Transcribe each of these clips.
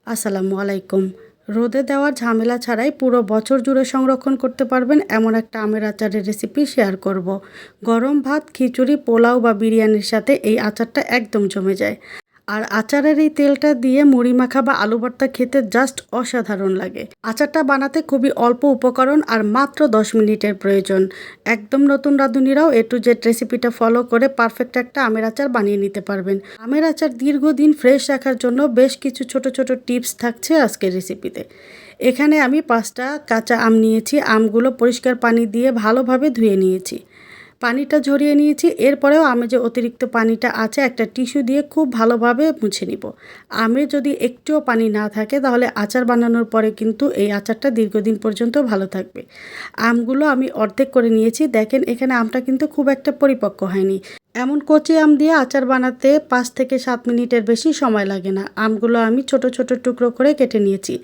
আসসালামু আলাইকুম। রোদে দেওয়ার ঝামেলা ছাড়াই পুরো বছর জুড়ে সংরক্ষণ করতে পারবেন এমন একটা আমের আচারের রেসিপি শেয়ার করব। গরম ভাত, খিচুড়ি, পোলাও বা বিরিয়ানির সাথে এই আচারটা একদম জমে যায়। আর আচারের এই তেলটা দিয়ে মুড়ি মাখা বা আলু ভর্তা খেতে জাস্ট অসাধারণ লাগে। আচারটা বানাতে খুবই অল্প উপকরণ আর মাত্র 10 মিনিটের প্রয়োজন। একদম নতুন রাঁধুনিরাও এ টু জেড রেসিপিটা ফলো করে পারফেক্ট একটা আমের আচার বানিয়ে নিতে পারবেন। আমের আচার দীর্ঘদিন ফ্রেশ রাখার জন্য বেশ কিছু ছোট ছোট টিপস থাকছে আজকের রেসিপিতে। এখানে আমি 5টা কাঁচা আম নিয়েছি। আমগুলো পরিষ্কার পানি দিয়ে ভালোভাবে ধুয়ে নিয়েছি, পানিটা ঝরিয়ে নিয়েছি। এরপরেও আমে যে অতিরিক্ত পানিটা আছে একটা টিস্যু দিয়ে খুব ভালোভাবে মুছে নিব। আমে যদি একটুও পানি না থাকে তাহলে আচার বানানোর পরে কিন্তু এই আচারটা দীর্ঘদিন পর্যন্ত ভালো থাকবে। আমগুলো আমি অর্ধেক করে নিয়েছি। দেখেন এখানে আমটা কিন্তু খুব একটা পরিপক্ক হয়নি। এমন কচি আম দিয়ে আচার বানাতে 5 থেকে 7 মিনিটের বেশি সময় লাগে না। আমগুলো আমি ছোট ছোট টুকরো করে কেটে নিয়েছি।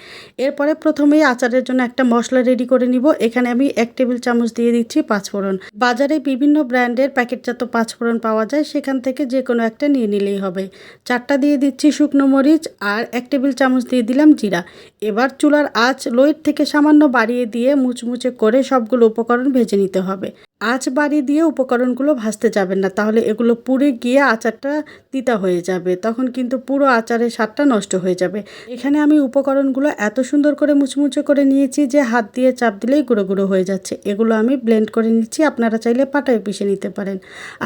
এরপরে প্রথমেই আচারের জন্য একটা মশলা রেডি করে নিব। এখানে আমি 1 টেবিল চামচ দিয়ে দিচ্ছি পাঁচফোড়ন। বাজারে বিভিন্ন ব্র্যান্ডের প্যাকেটজাত পাঁচফোড়ন পাওয়া যায়, সেখান থেকে যে কোনো একটা নিয়ে নিলেই হবে। 4টা দিয়ে দিচ্ছি শুকনো মরিচ আর 1 টেবিল চামচ দিয়ে দিলাম জিরা। এবার চুলার আঁচ লোয়ের থেকে সামান্য বাড়িয়ে দিয়ে মুচমুচে করে সবগুলো উপকরণ ভেজে নিতে হবে। আঁচ বাড়িয়ে দিয়ে উপকরণগুলো ভাজতে যাবেন না, তাহলে এগুলো পুড়ে গিয়ে আচারটা তিতা হয়ে যাবে, তখন কিন্তু পুরো আচারের স্বাদটা নষ্ট হয়ে যাবে। এখানে আমি উপকরণগুলো এত সুন্দর করে মুচমুচে করে নিয়েছি যে হাত দিয়ে চাপ দিলেই গুঁড়ো গুঁড়ো হয়ে যাচ্ছে। এগুলো আমি ব্লেন্ড করে নিচ্ছি, আপনারা চাইলে পাটায় পিষে নিতে পারেন।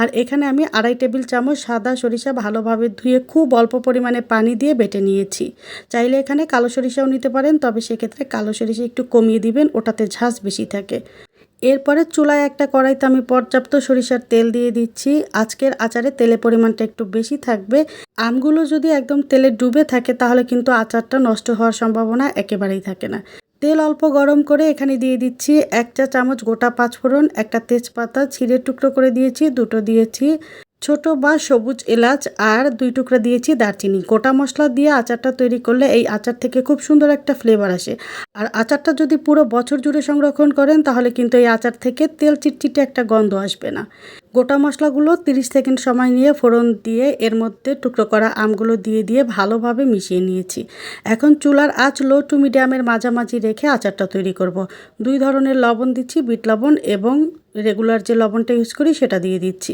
আর এখানে আমি 2.5 টেবিল চামচ সাদা সরিষা ভালোভাবে ধুয়ে খুব অল্প পরিমাণে পানি দিয়ে বেটে নিয়েছি। চাইলে এখানে কালো সরিষাও নিতে পারেন, তবে সেক্ষেত্রে কালো সরিষা একটু কমিয়ে দিবেন, ওটাতে ঝাঁজ বেশি থাকে। এরপরে চুলায় একটা কড়াইতে আমি পর্যাপ্ত সরিষার তেল দিয়ে দিচ্ছি। আজকের আচারে তেলের পরিমাণটা একটু বেশি থাকবে। আমগুলো যদি একদম তেলে ডুবে থাকে তাহলে কিন্তু আচারটা নষ্ট হওয়ার সম্ভাবনা একেবারেই থাকে না। তেল অল্প গরম করে এখানে দিয়ে দিচ্ছি 1 চা চামচ গোটা পাঁচফোড়ন, একটা তেজপাতা ছিঁড়ে টুকরো করে দিয়েছি, দুটো দিয়েছি ছোট বা সবুজ এলাচ, আর 2 টুকরা দিয়েছি দারচিনি। গোটা মশলা দিয়ে আচারটা তৈরি করলে এই আচার থেকে খুব সুন্দর একটা ফ্লেভার আসে। আর আচারটা যদি পুরো বছর জুড়ে সংরক্ষণ করেন তাহলে কিন্তু এই আচার থেকে তেল চিটচিটে একটা গন্ধ আসবে না। গোটা মশলাগুলো 30 সেকেন্ড সময় নিয়ে ফোড়ন দিয়ে এর মধ্যে টুকরো করা আমগুলো দিয়ে ভালোভাবে মিশিয়ে নিয়েছি। এখন চুলার আঁচ লো টু মিডিয়ামের মাঝামাঝি রেখে আচারটা তৈরি করব। 2 ধরনের লবণ দিচ্ছি, বিট লবণ এবং রেগুলার যে লবণটা ইউজ করি সেটা দিয়ে দিচ্ছি।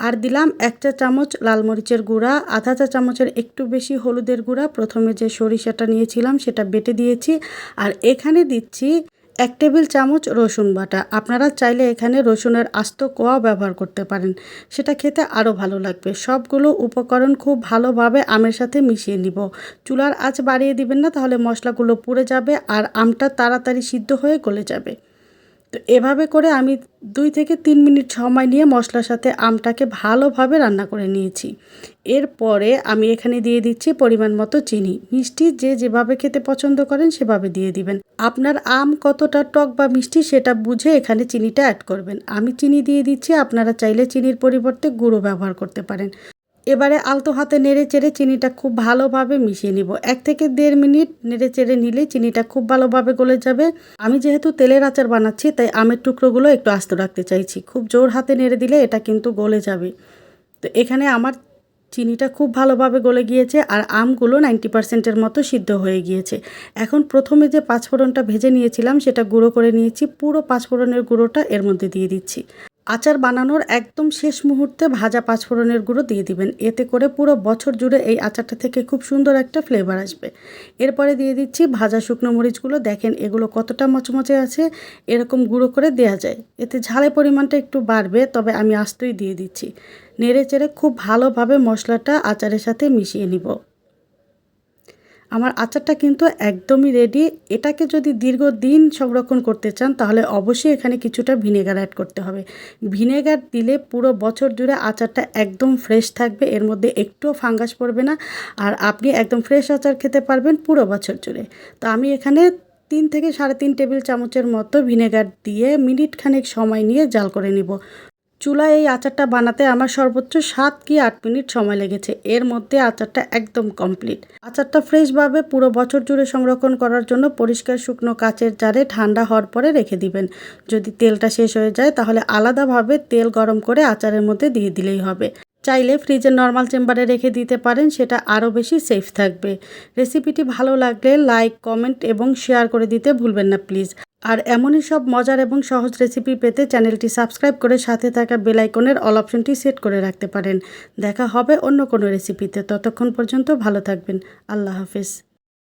আর দিলাম 1 চা চামচ লাল মরিচের গুঁড়া, আধা চা চামচের একটু বেশি হলুদের গুঁড়া। প্রথমে যে সরিষাটা নিয়েছিলাম সেটা বেটে দিয়েছি। আর এখানে দিচ্ছি 1 টেবিল চামচ রসুন বাটা। আপনারা চাইলে এখানে রসুনের আস্ত কোয়াও ব্যবহার করতে পারেন, সেটা খেতে আরও ভালো লাগবে। সবগুলো উপকরণ খুব ভালোভাবে আমের সাথে মিশিয়ে নিব। চুলার আঁচ বাড়িয়ে দিবেন না, তাহলে মশলাগুলো পুড়ে যাবে আর আমটা তাড়াতাড়ি সিদ্ধ হয়ে গলে যাবে। তো এভাবে করে আমি 2 থেকে 3 মিনিট সময় নিয়ে মশলার সাথে আমটাকে ভালোভাবে রান্না করে নিয়েছি। এরপরে আমি এখানে দিয়ে দিচ্ছি পরিমাণ মতো চিনি। মিষ্টি যে যেভাবে খেতে পছন্দ করেন সেভাবে দিয়ে দিবেন। আপনার আম কতটা টক বা মিষ্টি সেটা বুঝে এখানে চিনিটা অ্যাড করবেন। আমি চিনি দিয়ে দিচ্ছি, আপনারা চাইলে চিনির পরিবর্তে গুঁড়ো ব্যবহার করতে পারেন। এবারে আলতো হাতে নেড়ে চেড়ে চিনিটা খুব ভালোভাবে মিশিয়ে নিব। 1 থেকে 1.5 মিনিট নেড়ে চেড়ে নিলেই চিনিটা খুব ভালোভাবে গলে যাবে। আমি যেহেতু তেলের আচার বানাচ্ছি তাই আমের টুকরোগুলো একটু আস্ত রাখতে চাইছি। খুব জোর হাতে নেড়ে দিলে এটা কিন্তু গলে যাবে। তো এখানে আমার চিনিটা খুব ভালোভাবে গলে গিয়েছে আর আমগুলো 90% মতো সিদ্ধ হয়ে গিয়েছে। এখন প্রথমে যে পাঁচফোড়নটা ভেজে নিয়েছিলাম সেটা গুঁড়ো করে নিয়েছি। পুরো পাঁচফোড়নের গুঁড়োটা এর মধ্যে দিয়ে দিচ্ছি। আচার বানানোর একদম শেষ মুহূর্তে ভাজা পাঁচফোড়নের গুঁড়ো দিয়ে দিবেন, এতে করে পুরো বছর জুড়ে এই আচারটা থেকে খুব সুন্দর একটা ফ্লেভার আসবে। এরপরে দিয়ে দিচ্ছি ভাজা শুকনো মরিচগুলো। দেখেন এগুলো কতটা মচমচে আছে, এরকম গুঁড়ো করে দেয়া যায়। এতে ঝালের পরিমাণটা একটু বাড়বে, তবে আমি আস্তই দিয়ে দিচ্ছি। নেড়ে চেড়ে খুব ভালোভাবে মশলাটা আচারের সাথে মিশিয়ে নিব। আমার আচারটা কিন্তু একদমই রেডি। এটাকে যদি দীর্ঘদিন সংরক্ষণ করতে চান তাহলে অবশ্যই এখানে কিছুটা ভিনেগার অ্যাড করতে হবে। ভিনেগার দিলে পুরো বছর জুড়ে আচারটা একদম ফ্রেশ থাকবে, এর মধ্যে একটুও ফাঙ্গাস পড়বে না, আর আপনি একদম ফ্রেশ আচার খেতে পারবেন পুরো বছর জুড়ে। তো আমি এখানে 3 থেকে 3.5 টেবিল চামচের মতো ভিনেগার দিয়ে মিনিট খানেক সময় নিয়ে জাল করে নিব। চুলায় এই আচারটা বানাতে আমার সর্বোচ্চ 7 কি 8 মিনিট সময় লেগেছে। এর মধ্যে আচারটা একদম কমপ্লিট। আচারটা ফ্রেশভাবে পুরো বছর জুড়ে সংরক্ষণ করার জন্য পরিষ্কার শুকনো কাচের জারে ঠান্ডা হওয়ার পরে রেখে দিবেন। যদি তেলটা শেষ হয়ে যায় তাহলে আলাদাভাবে তেল গরম করে আচারের মধ্যে দিয়ে দিলেই হবে। চাইলে ফ্রিজের নর্মাল চেম্বারে রেখে দিতে পারেন, সেটা আরও বেশি সেফ থাকবে। রেসিপিটি ভালো লাগলে লাইক, কমেন্ট এবং শেয়ার করে দিতে ভুলবেন না প্লিজ। আর এমনই সব মজার এবং সহজ রেসিপি পেতে চ্যানেলটি সাবস্ক্রাইব করে সাথে থাকা বেল আইকনের অল অপশনটি সেট করে রাখতে পারেন। দেখা হবে অন্য কোনো রেসিপিতে। ততক্ষণ পর্যন্ত ভালো থাকবেন। আল্লাহ হাফেজ।